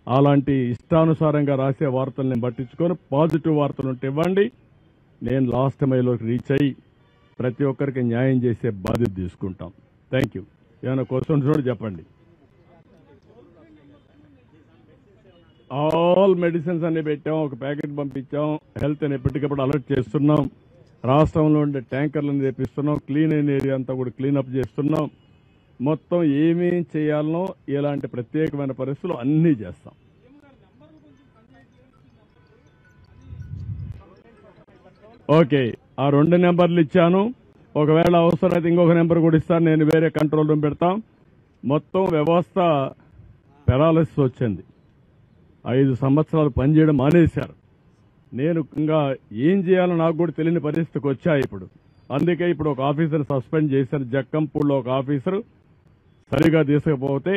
అలాంటి ఇష్టానుసారంగా రాసే వార్తల్ని పట్టించుకొని పాజిటివ్ వార్తలు ఉంటే ఇవ్వండి. నేను లాస్ట్ మైలోకి రీచ్ అయ్యి ప్రతి ఒక్కరికి న్యాయం చేసే బాధ్యత తీసుకుంటాం. Thank you. ఏమైనా క్వశ్చన్స్ కూడా చెప్పండి. ఆల్ మెడిసిన్స్ అన్ని పెట్టాం, ఒక ప్యాకెట్ పంపించాం. హెల్త్ అని ఎప్పటికప్పుడు అలర్ట్ చేస్తున్నాం. రాష్ట్రంలో ఉండే ట్యాంకర్లను తెప్పిస్తున్నాం. క్లీన్ అయిన ఏరియా అంతా కూడా క్లీనప్ చేస్తున్నాం. మొత్తం ఏమేం చేయాలనో ఇలాంటి ప్రత్యేకమైన పరిస్థితులు అన్నీ చేస్తాం. ఓకే, ఆ 2 నెంబర్లు ఇచ్చాను. ఒకవేళ అవసరమైతే ఇంకొక నెంబర్ కూడా ఇస్తాను. నేను వేరే కంట్రోల్ రూమ్ పెడతాం. మొత్తం వ్యవస్థ పెరాలసిస్ వచ్చింది. 5 సంవత్సరాలు పనిచేయడం మానేశారు. నేను ఇంకా ఏం చేయాలో నాకు కూడా తెలియని పరిస్థితికి వచ్చా ఇప్పుడు. అందుకే ఇప్పుడు ఒక ఆఫీసర్ సస్పెండ్ చేశారు. జక్కంపూడిలో ఒక ఆఫీసరు సరిగా తీసుకుపోతే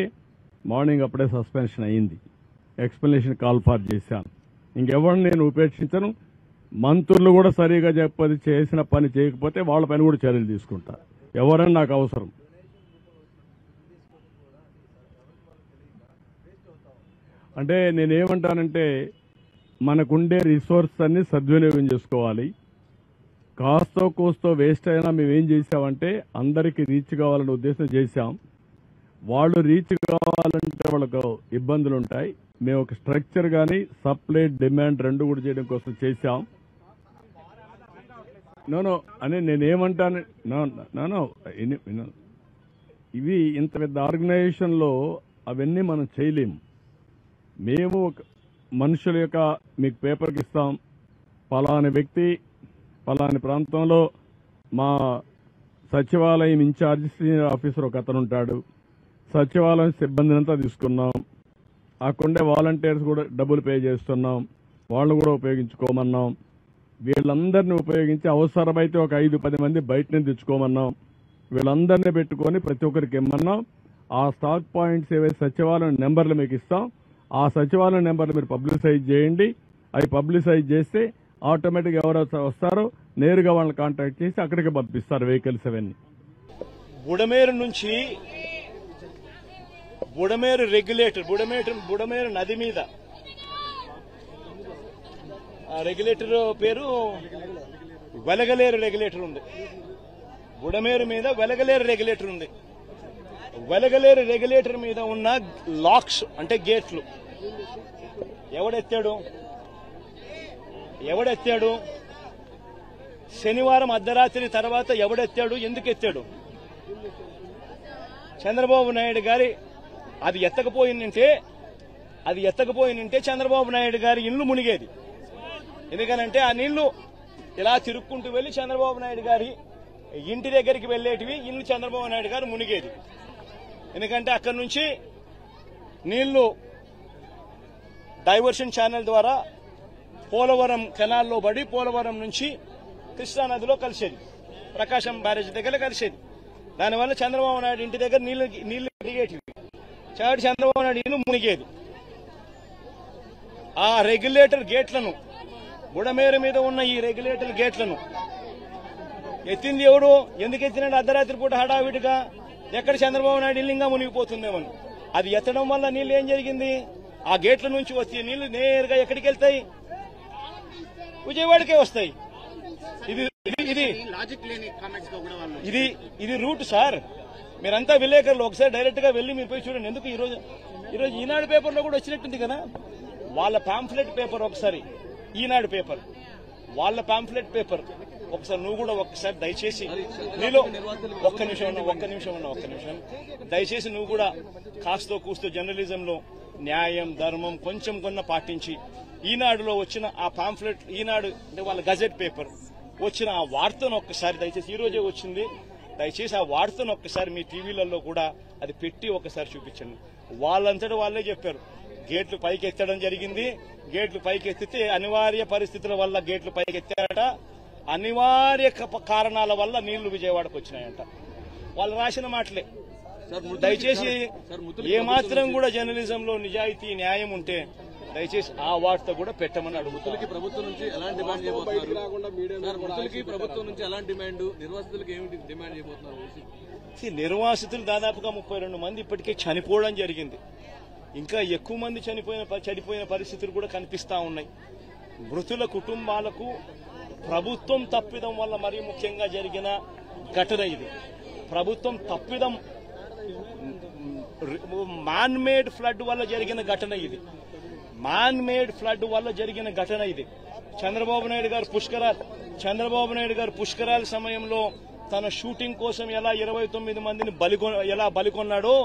మార్నింగ్ అప్పుడే సస్పెన్షన్ అయింది. ఎక్స్ప్లెనేషన్ కాల్ ఫార్ చేశాను. ఇంకెవరిని నేను ఉపేక్షించను. మంత్రులు కూడా సరిగా చేసిన పని చేయకపోతే వాళ్ళ పైన కూడా చర్యలు తీసుకుంటా. ఎవరని నాకు అవసరం. అంటే నేనేమంటానంటే మనకుండే రిసోర్స్ అన్ని సద్వినియోగం చేసుకోవాలి. కాస్తో కోస్తో వేస్ట్ అయినా మేమేం చేశామంటే అందరికీ రీచ్ కావాలనే ఉద్దేశం చేశాం. వాళ్ళు రీచ్ కావాలంటే వాళ్ళకు ఇబ్బందులు ఉంటాయి. మేము ఒక స్ట్రక్చర్ కానీ సప్లై డిమాండ్ 2 కూడా చేయడం కోసం చేశాం. నో అని నేనేమంటాను, నో ఇవి ఇంత పెద్ద ఆర్గనైజేషన్లో అవన్నీ మనం చేయలేము. మేము మనుషుల యొక్క మీకు పేపర్కి ఇస్తాం. పలాని వ్యక్తి పలాని ప్రాంతంలో మా సచివాలయం ఇన్ఛార్జ్ సీనియర్ ఆఫీసర్ ఒక అతను ఉంటాడు. సచివాలయం సిబ్బందిని అంతా తీసుకున్నాం. అక్కడే వాలంటీర్స్ కూడా డబ్బులు పే చేస్తున్నాం. వాళ్ళు కూడా ఉపయోగించుకోమన్నాం. వీళ్ళందరినీ ఉపయోగించి అవసరమైతే ఒక 5-10 మంది బయట నుంచి తెచ్చుకోమన్నాం. వీళ్ళందరినీ పెట్టుకొని ప్రతి ఒక్కరికి ఇమ్మన్నాం. ఆ స్టాక్ పాయింట్స్ ఏవైతే సచివాలయం నెంబర్లు మీకు ఇస్తాం. ఆ సచివాలయం నెంబర్లు మీరు పబ్లిసైజ్ చేయండి. అవి పబ్లిసైజ్ చేస్తే ఆటోమేటిక్గా ఎవరైతే వస్తారో నేరుగా వాళ్ళని కాంటాక్ట్ చేసి అక్కడికి పంపిస్తారు వెహికల్స్ అవన్నీ. బుడమేరు నుంచి బుడమేరు రెగ్యులేటర్ బుడమేరు నది మీద ఆ రెగ్యులేటర్ పేరు వెలగలేరు రెగ్యులేటర్ ఉంది. బుడమేరు మీద వెలగలేరు రెగ్యులేటర్ ఉంది. వెలగలేరు రెగ్యులేటర్ మీద ఉన్న లాక్స్ అంటే గేట్లు ఎవడెత్తాడు? శనివారం అర్ధరాత్రి తర్వాత ఎవడెత్తాడు? ఎందుకు ఎత్తాడు? చంద్రబాబు నాయుడు గారి అది ఎత్తకపోయినంటే చంద్రబాబు నాయుడు గారి ఇల్లు మునిగేది. ఎందుకనంటే ఆ నీళ్లు ఇలా తిరుక్కుంటూ వెళ్లి చంద్రబాబు నాయుడు గారి ఇంటి దగ్గరికి వెళ్లేటివి ఇల్లు చంద్రబాబు నాయుడు గారు మునిగేది. ఎందుకంటే అక్కడి నుంచి నీళ్లు డైవర్షన్ ఛానల్ ద్వారా పోలవరం కెనాల్లో పడి పోలవరం నుంచి కృష్ణానదిలో కలిసేది. ప్రకాశం బ్యారేజ్ దగ్గర కలిసేది. దానివల్ల చంద్రబాబు నాయుడు ఇంటి దగ్గర నీళ్లు దిగేటివి. చంద్రబాబు నాయుడు ఇల్లు మునిగేది. ఆ రెగ్యులేటర్ గేట్లను బుడమేరు మీద ఉన్న ఈ రెగ్యులేటర్ గేట్లను ఎత్తింది ఎవడు? ఎందుకు ఎత్తినాడు? అర్ధరాత్రి పూట హడావిడిగా ఎక్కడ చంద్రబాబు నాయుడు ఇల్లు ఇంకా మునిగిపోతుందేమని. అది ఎత్తడం వల్ల నీళ్లు ఏం జరిగింది? ఆ గేట్ల నుంచి వచ్చే నీళ్లు నేరుగా ఎక్కడికి వెళ్తాయి? విజయవాడకే వస్తాయి. ఇది రూట్ సార్. మీరంతా విలేకరులు ఒకసారి డైరెక్ట్ గా వెళ్లి మీరు పోయి చూడండి. ఎందుకు ఈరోజు ఈనాడు పేపర్లో కూడా వచ్చినట్టుంది కదా వాళ్ళ పాంఫ్లెట్ పేపర్. ఒకసారి ఈనాడు పేపర్ వాళ్ళ పాంఫ్లెట్ పేపర్ ఒకసారి నువ్వు కూడా ఒక్కసారి దయచేసి నీలో ఒక్క నిమిషం దయచేసి నువ్వు కూడా కాస్తో కూస్తో జర్నలిజంలో న్యాయం ధర్మం కొంచెం కొన్న పాటించి ఈనాడులో వచ్చిన ఆ పాంఫ్లెట్ ఈనాడు అంటే వాళ్ళ గజెట్ పేపర్ వచ్చిన ఆ వార్తను ఒక్కసారి దయచేసి ఈ రోజే వచ్చింది. దయచేసి ఆ వార్తను ఒక్కసారి మీ టీవీలలో కూడా అది పెట్టి ఒకసారి చూపించండి. వాళ్ళంతటా వాళ్ళే చెప్పారు గేట్లు పైకి ఎత్తడం జరిగింది. గేట్లు పైకి ఎత్తితే అనివార్య పరిస్థితుల వల్ల గేట్లు పైకి ఎత్తారట. అనివార్య కారణాల వల్ల నీళ్లు విజయవాడకు వచ్చినాయంట. వాళ్ళు రాసిన మాటలే. దయచేసి ఏమాత్రం కూడా జర్నలిజంలో నిజాయితీ న్యాయం ఉంటే దయచేసి ఆ వార్త కూడా పెట్టమని అడుగుతుంది. ప్రభుత్వం నుంచి ఎలాంటి డిమాండ్ చేయబోతున్నారు? ప్రభుత్వం నుంచి ఎలాంటి డిమాండ్, నిర్వాసితులకు ఏమిటి డిమాండ్ చేయబోతున్నారు? నిర్వాసితులు దాదాపుగా 32 మంది ఇప్పటికే చనిపోవడం జరిగింది. ఇంకా ఎక్కువ మంది చనిపోయిన పరిస్థితులు కూడా కనిపిస్తా ఉన్నాయి. మృతుల కుటుంబాలకు ప్రభుత్వం తప్పిదం వల్ల మరీ ముఖ్యంగా జరిగిన ఘటన ఇది. ప్రభుత్వం తప్పిదం, మ్యాన్ మేడ్ ఫ్లడ్ వల్ల జరిగిన ఘటన ఇది. మ్యాన్ మేడ్ ఫ్లడ్ వల్ల జరిగిన ఘటన ఇది. చంద్రబాబు నాయుడు గారు పుష్కరాల సమయంలో తన షూటింగ్ కోసం ఎలా 29 మందిని బలికొన్నాడో,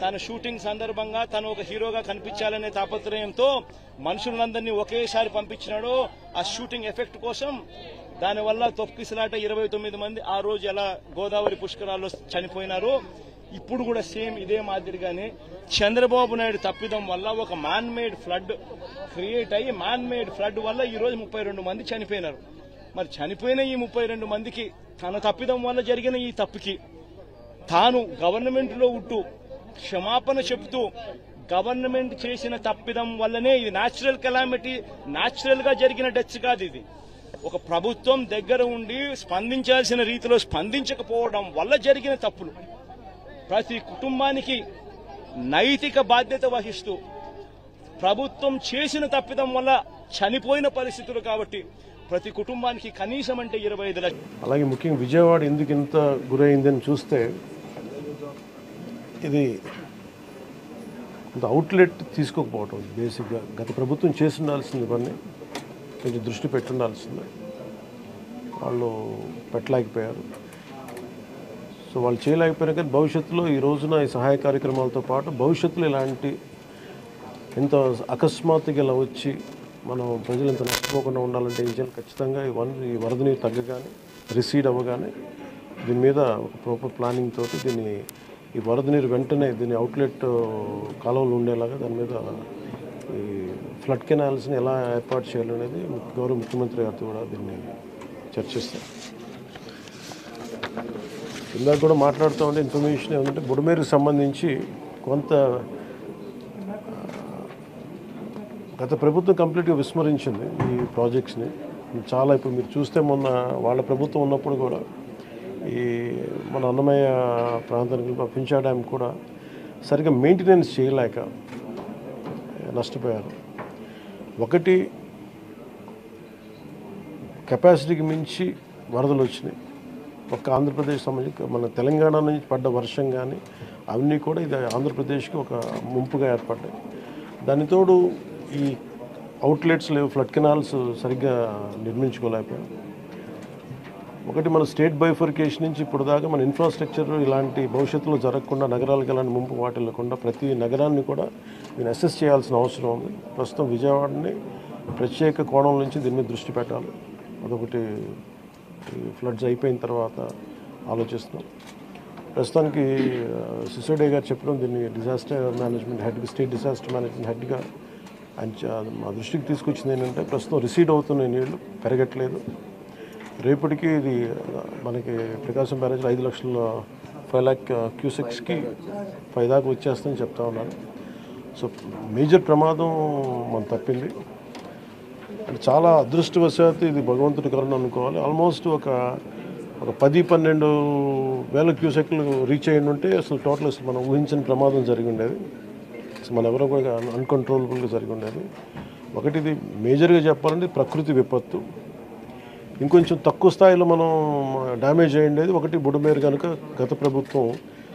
తన షూటింగ్ సందర్భంగా తను ఒక హీరోగా కనిపించాలనే తాపత్రయంతో మనుషులందరినీ ఒకేసారి పంపించినాడో ఆ షూటింగ్ ఎఫెక్ట్ కోసం, దానివల్ల తొక్కిసలాట 29 మంది ఆ రోజు ఎలా గోదావరి పుష్కరాల్లో చనిపోయినారో, ఇప్పుడు కూడా సేమ్ ఇదే మాదిరిగానే చంద్రబాబు నాయుడు తప్పిదం వల్ల ఒక మ్యాన్ మేడ్ ఫ్లడ్ క్రియేట్ అయ్యి, మ్యాన్ మేడ్ ఫ్లడ్ వల్ల ఈ రోజు 32 మంది చనిపోయినారు. మరి చనిపోయిన ఈ 32 మందికి తన తప్పిదం వల్ల జరిగిన ఈ తప్పుకి తాను గవర్నమెంట్ లో ఉంటూ క్షమాపణ చెబుతూ, గవర్నమెంట్ చేసిన తప్పిదం వల్లనే ఇది న్యాచురల్ కెలామిటీ, న్యాచురల్ గా జరిగిన డెత్స్ కాదు ఇది. ఒక ప్రభుత్వం దగ్గర ఉండి స్పందించాల్సిన రీతిలో స్పందించకపోవడం వల్ల జరిగిన తప్పులు. ప్రతి కుటుంబానికి నైతిక బాధ్యత వహిస్తూ ప్రభుత్వం చేసిన తప్పిదం వల్ల చనిపోయిన పరిస్థితులు కాబట్టి ప్రతి కుటుంబానికి కనీసం అంటే 25 లక్షలు. అలాగే ముఖ్యంగా విజయవాడ ఎందుకు ఇంత గురైందని చూస్తే, ఇది కొంత అవుట్లెట్ తీసుకోకపోవటం. బేసిక్గా గత ప్రభుత్వం చేసి ఉండాల్సింది ఇవన్నీ కొంచెం దృష్టి పెట్టుండాల్సింది, వాళ్ళు పెట్టలేకపోయారు. సో వాళ్ళు చేయలేకపోయినా కానీ భవిష్యత్తులో ఈ రోజున ఈ సహాయ కార్యక్రమాలతో పాటు భవిష్యత్తులో ఇలాంటి ఇంత అకస్మాత్తుగా ఇలా వచ్చి మనం ప్రజలు ఇంత నష్టపోకుండా ఉండాలంటే ఏం చేయాలి? ఖచ్చితంగా ఈ వరద నీరు తగ్గగానే, రిసీడ్ అవ్వగానే దీని మీద ఒక ప్రాపర్ ప్లానింగ్ తోటి ఈ వరద నీరు వెంటనే దీని అవుట్లెట్ కాలువలు ఉండేలాగా దాని మీద ఈ ఫ్లడ్ కెనాల్స్ని ఎలా ఏర్పాటు చేయాలనేది గౌరవ ముఖ్యమంత్రి గారితో కూడా దీన్ని చర్చిస్తారు. ఇందాక కూడా మాట్లాడుతూ ఉంటే ఇన్ఫర్మేషన్ ఏమంటే బుడమేరుకు సంబంధించి కొంత గత ప్రభుత్వం కంప్లీట్గా విస్మరించింది ఈ ప్రాజెక్ట్స్ని. చాలా ఇప్పుడు మీరు చూస్తే మొన్న వాళ్ళ ప్రభుత్వం ఉన్నప్పుడు కూడా ఈ మన అన్నమయ్య ప్రాంతానికి పింఛా డ్యామ్ కూడా సరిగ్గా మెయింటెనెన్స్ చేయలేక నష్టపోయారు. ఒకటి కెపాసిటీకి మించి వరదలు వచ్చినాయి. ఒక ఆంధ్రప్రదేశ్ సంబంధించి మన తెలంగాణ నుంచి పడ్డ వర్షం కానీ అవన్నీ కూడా ఇది ఆంధ్రప్రదేశ్కి ఒక ముంపుగా ఏర్పడ్డాయి. దానితోడు ఈ అవుట్లెట్స్ లేవు, ఫ్లడ్ కెనాల్స్ సరిగ్గా నిర్మించుకోలేకపోయాం. ఒకటి మన స్టేట్ బైఫర్కేషన్ నుంచి ఇప్పుడు దాకా మన ఇన్ఫ్రాస్ట్రక్చర్ ఇలాంటి భవిష్యత్తులో జరగకుండా, నగరాలకు ఎలాంటి ముంపు వాటిల్లకుండా ప్రతి నగరాన్ని కూడా నేను అసెస్ చేయాల్సిన అవసరం ఉంది. ప్రస్తుతం విజయవాడని ప్రత్యేక కోణం నుంచి దీని మీద దృష్టి పెట్టాలి. అదొకటి ఫ్లడ్స్ అయిపోయిన తర్వాత ఆలోచిస్తున్నాం. ప్రస్తుతానికి సిసోడియా గారు చెప్పడం దీన్ని డిజాస్టర్ మేనేజ్మెంట్ హెడ్గా, స్టేట్ డిజాస్టర్ మేనేజ్మెంట్ హెడ్గా ఆయన మా దృష్టికి తీసుకొచ్చింది ఏంటంటే ప్రస్తుతం రిసీడ్ అవుతున్న నీళ్లు పెరగట్లేదు. రేపటికి ఇది మనకి ప్రకాశం బ్యారేజ్లో 5 లక్షల 5 lakh క్యూసెక్స్కి 5 దాకా వచ్చేస్తుందని చెప్తా ఉన్నారు. సో మేజర్ ప్రమాదం మనం తప్పింది. అంటే చాలా అదృష్టవశాత్తు ఇది భగవంతుడి కరుణ అనుకోవాలి. ఆల్మోస్ట్ ఒక 10-12 వేల క్యూసెక్లు రీచ్ అయ్యి ఉంటే అసలు టోటల్ అసలు మనం ఊహించిన ప్రమాదం జరిగి ఉండేది. అసలు మన ఎవరో కూడా అన్కంట్రోలబుల్గా జరిగి ఉండేది. ఒకటి ఇది మేజర్గా చెప్పాలంటే ప్రకృతి విపత్తు. ఇంకొంచెం తక్కువ స్థాయిలో మనం డ్యామేజ్ అయ్యిండేది ఒకటి బుడమేరు కనుక గత ప్రభుత్వం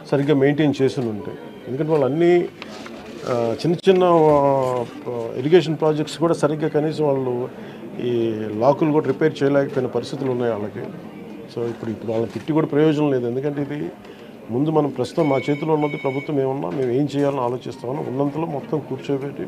సరిగ్గా మెయింటైన్ చేసి ఉంటాయి. ఎందుకంటే వాళ్ళు అన్నీ చిన్న చిన్న ఇరిగేషన్ ప్రాజెక్ట్స్ కూడా సరిగ్గా కనీసం వాళ్ళు ఈ లాకులు కూడా రిపేర్ చేయలేకపోయిన పరిస్థితులు ఉన్నాయి వాళ్ళకి. సో ఇప్పుడు వాళ్ళని తిట్టి కూడా ప్రయోజనం లేదు. ఎందుకంటే ఇది ముందు మనం ప్రస్తుతం మా చేతిలో ఉన్నది ప్రభుత్వం ఏమన్నా మేము ఏం చేయాలని ఆలోచిస్తామని ఉన్నంతలో మొత్తం కూర్చోబెట్టి